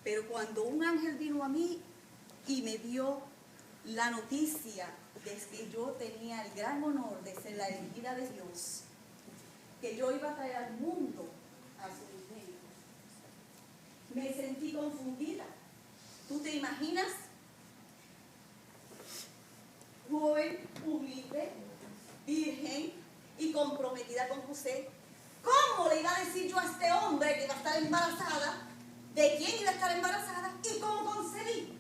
Pero cuando un ángel vino a mí y me dio la noticia de que yo tenía el gran honor de ser la elegida de Dios, que yo iba a traer al mundo a su reino, me sentí confundida. ¿Tú te imaginas? Joven, humilde, virgen y comprometida con José. ¿Cómo le iba a decir yo a este hombre que iba a estar embarazada? ¿De quién iba a estar embarazada? ¿Y cómo concebí?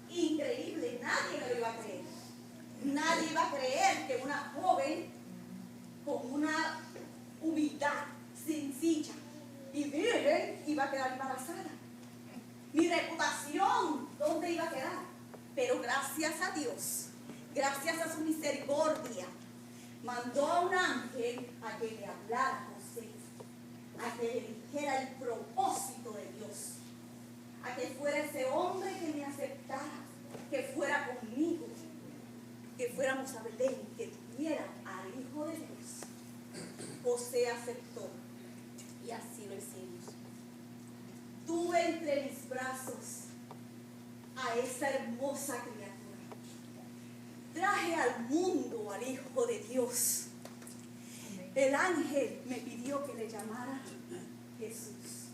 Increíble, nadie me lo iba a creer. Nadie iba a creer que una joven con una humildad sencilla y virgen iba a quedar embarazada. Mi reputación, ¿dónde iba a quedar? Pero gracias a Dios, gracias a su misericordia, mandó a un ángel a que le hablara a José, a que le dijera el propósito de Dios, a que fuera ese hombre que me aceptara, que fuera conmigo, que fuéramos a Belén, que tuviera al Hijo de Dios. José aceptó y así lo hicimos. Tuve entre mis brazos a esa hermosa criatura. Traje al mundo al Hijo de Dios. El ángel me pidió que le llamara Jesús.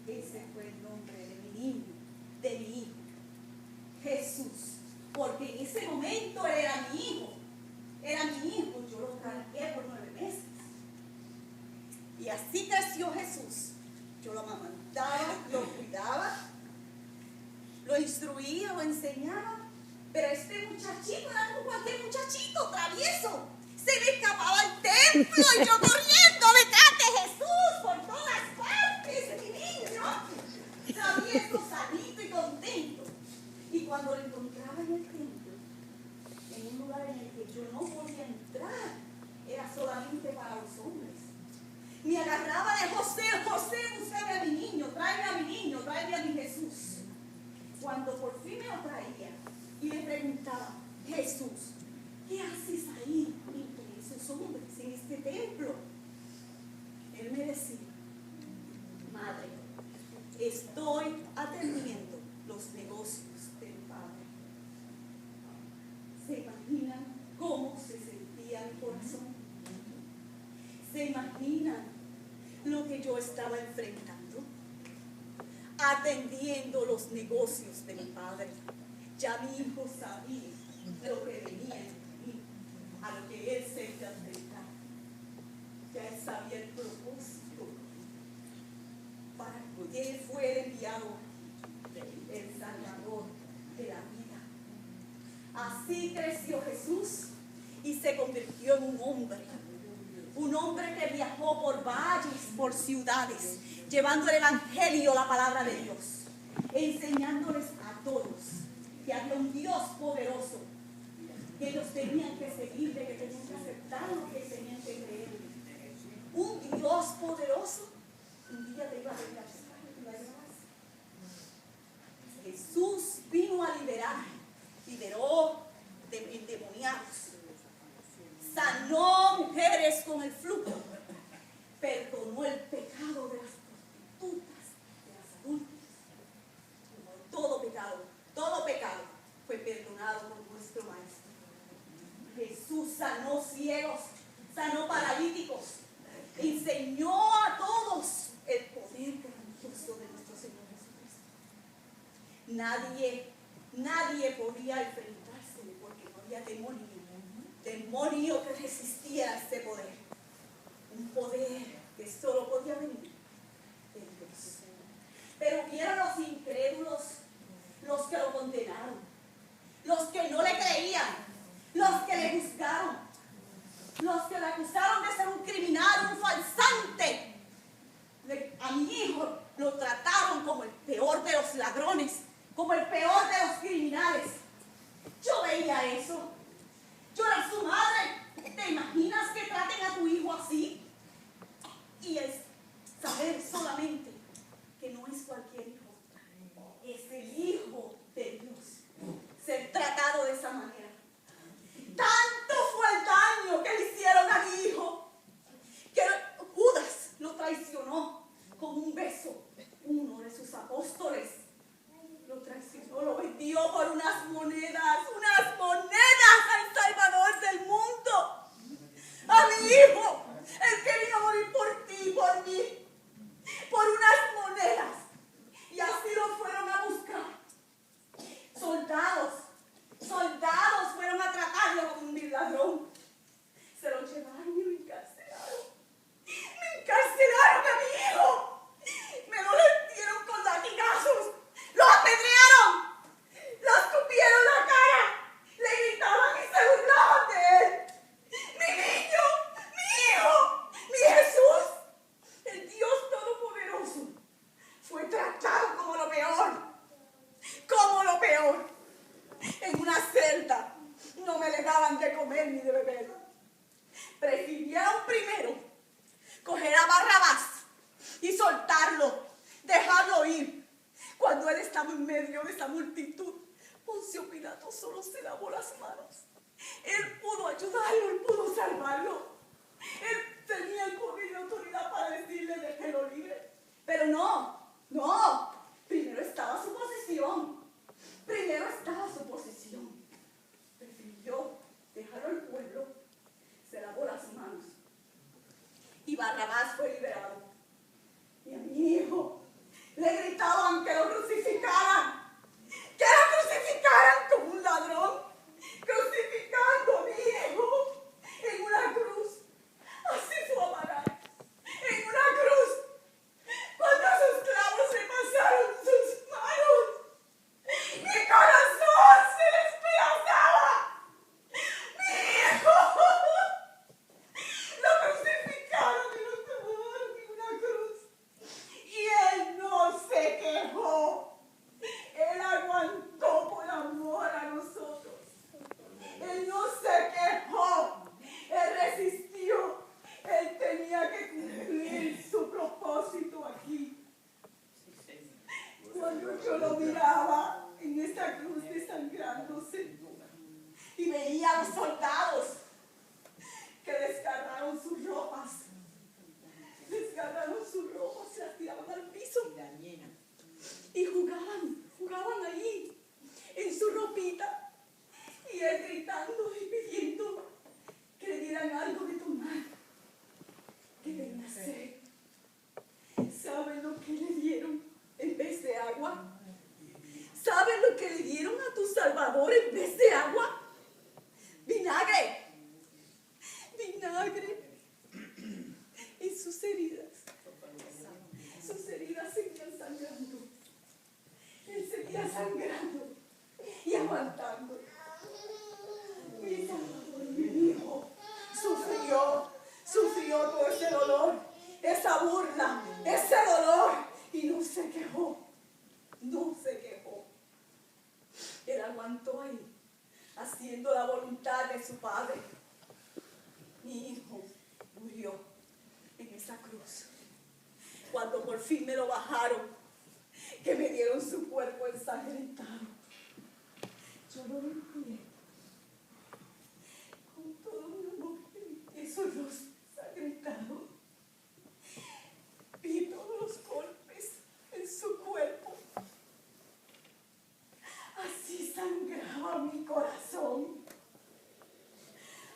Ese fue el nombre de mi niño, de mi hijo. Jesús. Porque en ese momento él era mi hijo. Era mi hijo. Yo lo cargué por 9 meses. Y así creció Jesús. Yo lo amamantaba, lo cuidaba, lo instruía, lo enseñaba. Pero este muchachito era como cualquier muchachito, travieso. Se me escapaba al templo y yo corriendo detrás de Jesús por todas partes. Mi niño, travieso, sanito y contento. Y cuando lo encontraba en el templo, en un lugar en el que yo no podía entrar, era solamente para los hombres. Me agarraba de José, José, búscame a mi niño, tráeme a mi niño, tráeme a mi Jesús. Cuando por fin me lo traía y le preguntaba, Jesús, ¿qué haces ahí entre esos hombres en este templo? Él me decía, madre, estoy atendiendo los negocios del Padre. ¿Se imaginan cómo se sentía mi corazón? ¿Se imaginan lo que yo estaba enfrentando? Atendiendo los negocios de mi Padre. Ya mi hijo sabía lo que venía en mí, a lo que él se iba a enfrentar. Ya él sabía el propósito para que él fuera enviado aquí, el Salvador de la vida. Así creció Jesús y se convirtió en un hombre que viajó por valles, por ciudades, llevando el evangelio, la palabra de Dios, enseñándoles a todos que había un Dios poderoso, que ellos tenían que seguirle, que tenían que aceptar lo que tenían que creer. Un Dios poderoso, un día te iba a rescatar, te iba a llevar. Jesús vino a liberó endemoniados, sanó mujeres con el flujo, perdonó el pecado de las prostitutas, de las adúlteras. Todo pecado fue perdonado por nuestro Maestro. Jesús sanó ciegos, sanó paralíticos, enseñó a todos el poder grandioso de nuestro Señor Jesucristo. Nadie podía enfrentarse porque no había demonio que resistiera a ese poder. Un poder que solo podía venir de Dios. Pero vieron los incrédulos, los que lo condenaron, los que no le creían, los que le juzgaron, los que le acusaron de ser un criminal, un falsante. A mi hijo lo trataron como el peor de los ladrones, como el peor de los criminales. Yo veía eso. Yo era su madre. ¿Te imaginas que traten a tu hijo así? Y es saber solamente que no es cualquier hijo, es el Hijo de Dios, ser tratado de esa manera. Tanto fue el daño que le hicieron a mi hijo, que Judas lo traicionó con un beso, uno de sus apóstoles. Lo traicionó, lo vendió por unas monedas al Salvador del mundo. A mi hijo, el que vino a morir por ti y por mí, por unas monedas. Y así lo fueron a buscar. Soldados fueron a atraparlo como un ladrón. Se lo llevaron y lo encarcelaron. Me encarcelaron a mi hijo. Me lo metieron con latigazos. Lo apedrearon. Lo escupieron la cara. Le gritaban y se burlaban de él. Mi niño, mi hijo, mi Jesús, el Dios Todopoderoso, fue tratado como lo peor. Como lo peor. En una celda no me le daban de comer ni de beber. Prefirieron primero coger a Barrabás y soltarlo, dejarlo ir. Cuando él estaba en medio de esa multitud, Poncio Pilato solo se lavó las manos. Él pudo ayudarlo, él pudo salvarlo. Él tenía el poder y la autoridad para decirle déjelo libre. Pero no. Primero estaba su posición. Prefirió dejarlo al pueblo. Se lavó las manos. Y Barrabás fue liberado. Y a mi hijo le gritaban que lo crucificaran. Que lo crucificaran como un ladrón. Crucificando a mi hijo en una cruz. Así fue a parar. En una cruz. Cuando sus clavos se pasaron sus manos. Mi corazón se despedazaba. Mi hijo. Lo crucificaron y lo clavaron en una cruz. Y él no se quejó. Él aguantó por amor a nosotros. Él no se quejó. Él resistió. Él tenía que cumplir su propósito aquí. Cuando yo lo miraba en esa cruz desangrándose y veía a los soldados que desgarraron sus ropas. Desgarraron sus ropas, se las tiraban al piso y jugaban ahí en su ropita. Y él gritando y pidiendo que le dieran algo de tomar, que tenía sed. ¿Saben lo que le dieron en vez de agua? ¿Saben lo que le dieron a tu Salvador en vez de agua? Vinagre. Vinagre en sus heridas. Sus heridas seguían sangrando. Él seguía sangrando y aguantando. Mi Salvador, mi hijo, sufrió todo ese dolor, esa burla, ese dolor, y no se quejó. Él aguantó ahí, haciendo la voluntad de su Padre. Mi hijo murió en esa cruz. Cuando por fin me lo bajaron, que me dieron su cuerpo ensangrentado, yo lo limpié con todo mi amor en esos rostros ensangrentados. Vi todos los golpes en su cuerpo. Así sangraba mi corazón.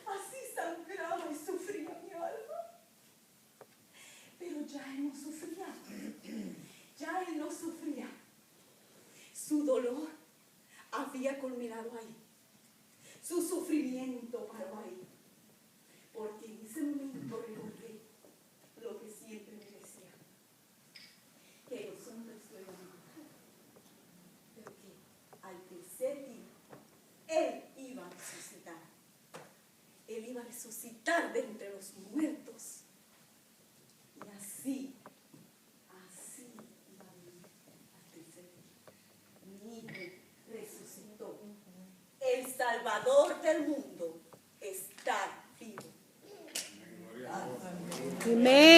Así sangraba y sufría mi alma. Pero ya él no sufría. Ya él no sufría. Su dolor había culminado ahí. Su sufrimiento paró ahí. Porque en ese momento recordé lo que siempre me decía. Que los hombres suelen matar. Pero que al tercer día él iba a resucitar. Él iba a resucitar de entre los muertos. Y así iba a vivir al tercer día. Mi hijo resucitó. El Salvador del mundo está vivo. Amén.